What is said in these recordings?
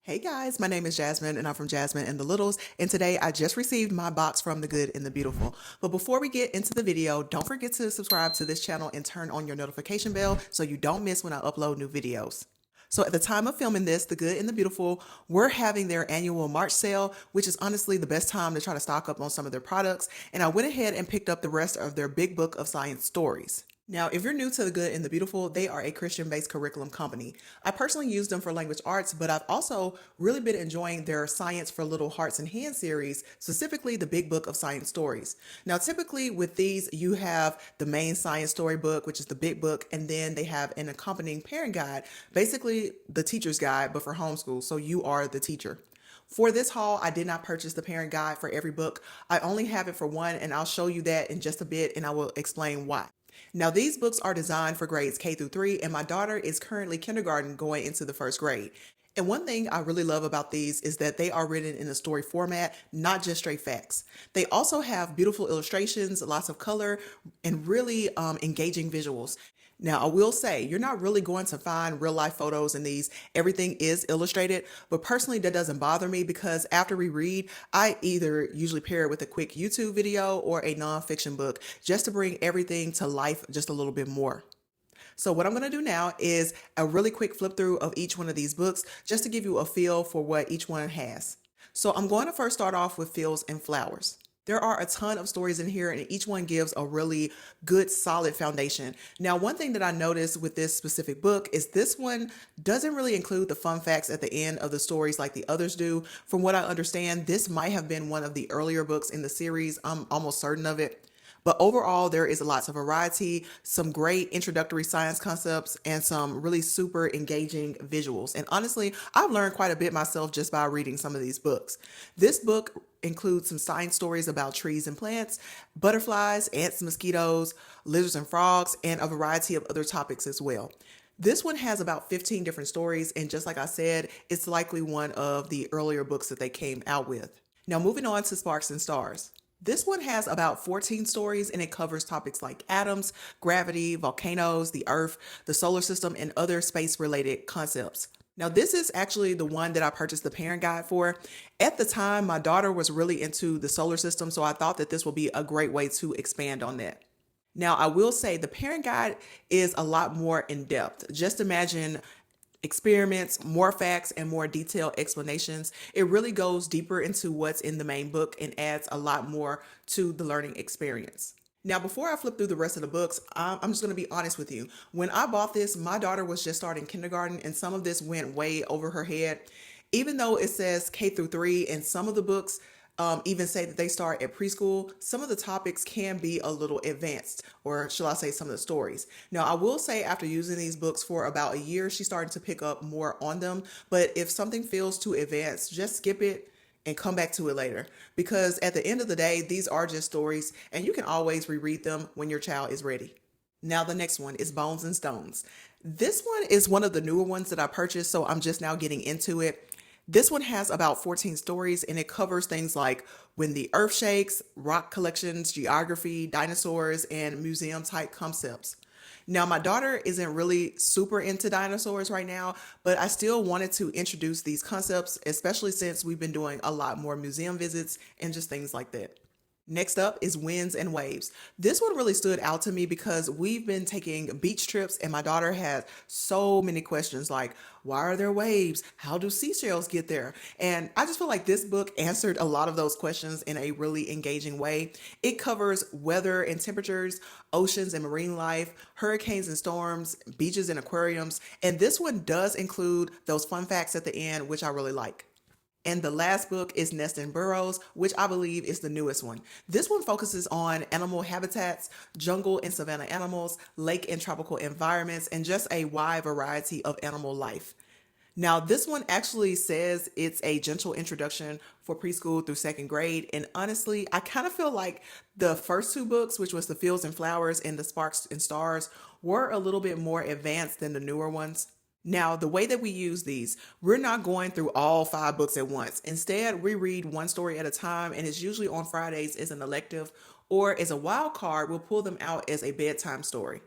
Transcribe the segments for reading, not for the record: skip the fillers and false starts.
Hey guys, my name is Jasmine and I'm from Jasmine and the Littles, and today I just received my box from the Good and the Beautiful. But before we get into the video, don't forget to subscribe to this channel and turn on your notification bell so you don't miss when I upload new videos. So at the time of filming this, the Good and the Beautiful were having their annual March sale, which is honestly the best time to try to stock up on some of their products, and I went ahead and picked up the rest of their big book of science stories. Now, if you're new to The Good and the Beautiful, they are a Christian-based curriculum company. I personally use them for language arts, but I've also really been enjoying their Science for Little Hearts and Hands series, specifically the Big Book of Science Stories. Now, typically with these, you have the main science story book, which is the big book, and then they have an accompanying parent guide, basically the teacher's guide, but for homeschool, so you are the teacher. For this haul, I did not purchase the parent guide for every book. I only have it for one, and I'll show you that in just a bit, and I will explain why. Now, these books are designed for grades K through 3, and my daughter is currently kindergarten going into the first grade. And one thing I really love about these is that they are written in a story format, not just straight facts. They also have beautiful illustrations, lots of color, and really engaging visuals. Now, I will say, you're not really going to find real life photos in these. Everything is illustrated, but personally, that doesn't bother me because after we read, I either usually pair it with a quick YouTube video or a nonfiction book just to bring everything to life just a little bit more. So what I'm going to do now is a really quick flip through of each one of these books just to give you a feel for what each one has. So I'm going to first start off with Fields and Flowers. There are a ton of stories in here, and each one gives a really good, solid foundation. Now, one thing that I noticed with this specific book is this one doesn't really include the fun facts at the end of the stories like the others do. From what I understand, this might have been one of the earlier books in the series. I'm almost certain of it. But overall, there is lots of variety, some great introductory science concepts, and some really super engaging visuals. And honestly, I've learned quite a bit myself just by reading some of these books. This book includes some science stories about trees and plants, butterflies, ants, mosquitoes, lizards and frogs, and a variety of other topics as well. This one has about 15 different stories, and just like I said, it's likely one of the earlier books that they came out with. Now, moving on to Sparks and Stars. This one has about 14 stories and it covers topics like atoms, gravity, volcanoes, the earth, the solar system, and other space related concepts. Now, this is actually the one that I purchased the parent guide for. At the time, my daughter was really into the solar system, so I thought that this would be a great way to expand on that. Now, I will say the parent guide is a lot more in depth. Just imagine experiments, more facts, and more detailed explanations. It really goes deeper into what's in the main book and adds a lot more to the learning experience. Now, before I flip through the rest of the books, I'm just going to be honest with you. When I bought this, my daughter was just starting kindergarten, and some of this went way over her head. Even though it says K through 3, and some of the books even say that they start at preschool, some of the topics can be a little advanced, or shall I say some of the stories. Now, I will say after using these books for about a year, she's starting to pick up more on them. But if something feels too advanced, just skip it and come back to it later. Because at the end of the day, these are just stories, and you can always reread them when your child is ready. Now, the next one is Bones and Stones. This one is one of the newer ones that I purchased, so I'm just now getting into it. This one has about 14 stories and it covers things like when the earth shakes, rock collections, geography, dinosaurs, and museum type concepts. Now, my daughter isn't really super into dinosaurs right now, but I still wanted to introduce these concepts, especially since we've been doing a lot more museum visits and just things like that. Next up is Winds and Waves. This one really stood out to me because we've been taking beach trips and my daughter had so many questions like, why are there waves? How do seashells get there? And I just feel like this book answered a lot of those questions in a really engaging way. It covers weather and temperatures, oceans and marine life, hurricanes and storms, beaches and aquariums. And this one does include those fun facts at the end, which I really like. And the last book is Nest and Burrows, which I believe is the newest one. This one focuses on animal habitats, jungle and savanna animals, lake and tropical environments, and just a wide variety of animal life. Now, this one actually says it's a gentle introduction for preschool through second grade. And honestly, I kind of feel like the first two books, which was The Fields and Flowers and The Sparks and Stars, were a little bit more advanced than the newer ones. Now, the way that we use these, we're not going through all 5 books at once. Instead, we read one story at a time, and it's usually on Fridays as an elective, or as a wild card, we'll pull them out as a bedtime story.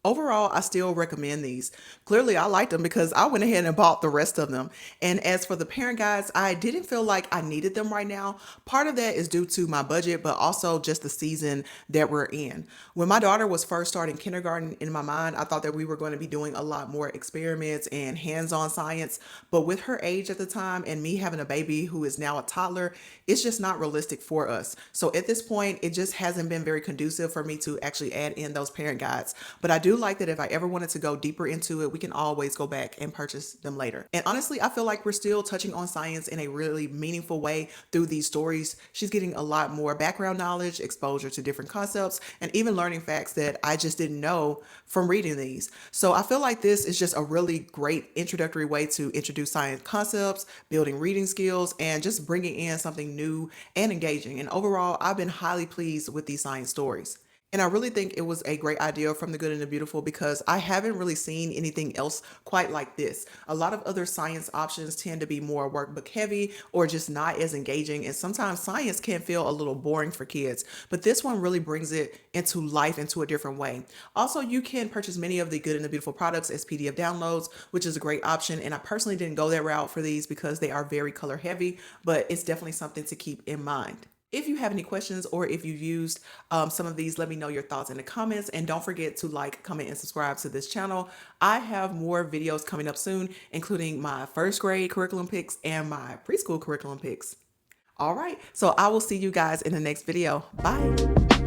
Overall, I still recommend these. Clearly, I liked them because I went ahead and bought the rest of them. And as for the parent guides, I didn't feel like I needed them right now. Part of that is due to my budget, but also just the season that we're in. When my daughter was first starting kindergarten, in my mind, I thought that we were going to be doing a lot more experiments and hands-on science. But with her age at the time and me having a baby who is now a toddler, it's just not realistic for us. So at this point, it just hasn't been very conducive for me to actually add in those parent guides. But I do like that if I ever wanted to go deeper into it, we can always go back and purchase them later. And honestly, I feel like we're still touching on science in a really meaningful way through these stories. She's getting a lot more background knowledge, exposure to different concepts, and even learning facts that I just didn't know from reading these. So I feel like this is just a really great introductory way to introduce science concepts, building reading skills, and just bringing in something new and engaging. And overall, I've been highly pleased with these science stories. And I really think it was a great idea from The Good and the Beautiful because I haven't really seen anything else quite like this. A lot of other science options tend to be more workbook heavy or just not as engaging. And sometimes science can feel a little boring for kids, but this one really brings it into life into a different way. Also, you can purchase many of the Good and the Beautiful products as PDF downloads, which is a great option. And I personally didn't go that route for these because they are very color heavy, but it's definitely something to keep in mind. If you have any questions or if you've used some of these, let me know your thoughts in the comments. And don't forget to like, comment, and subscribe to this channel. I have more videos coming up soon, including my first grade curriculum picks and my preschool curriculum picks. All right, so I will see you guys in the next video. Bye.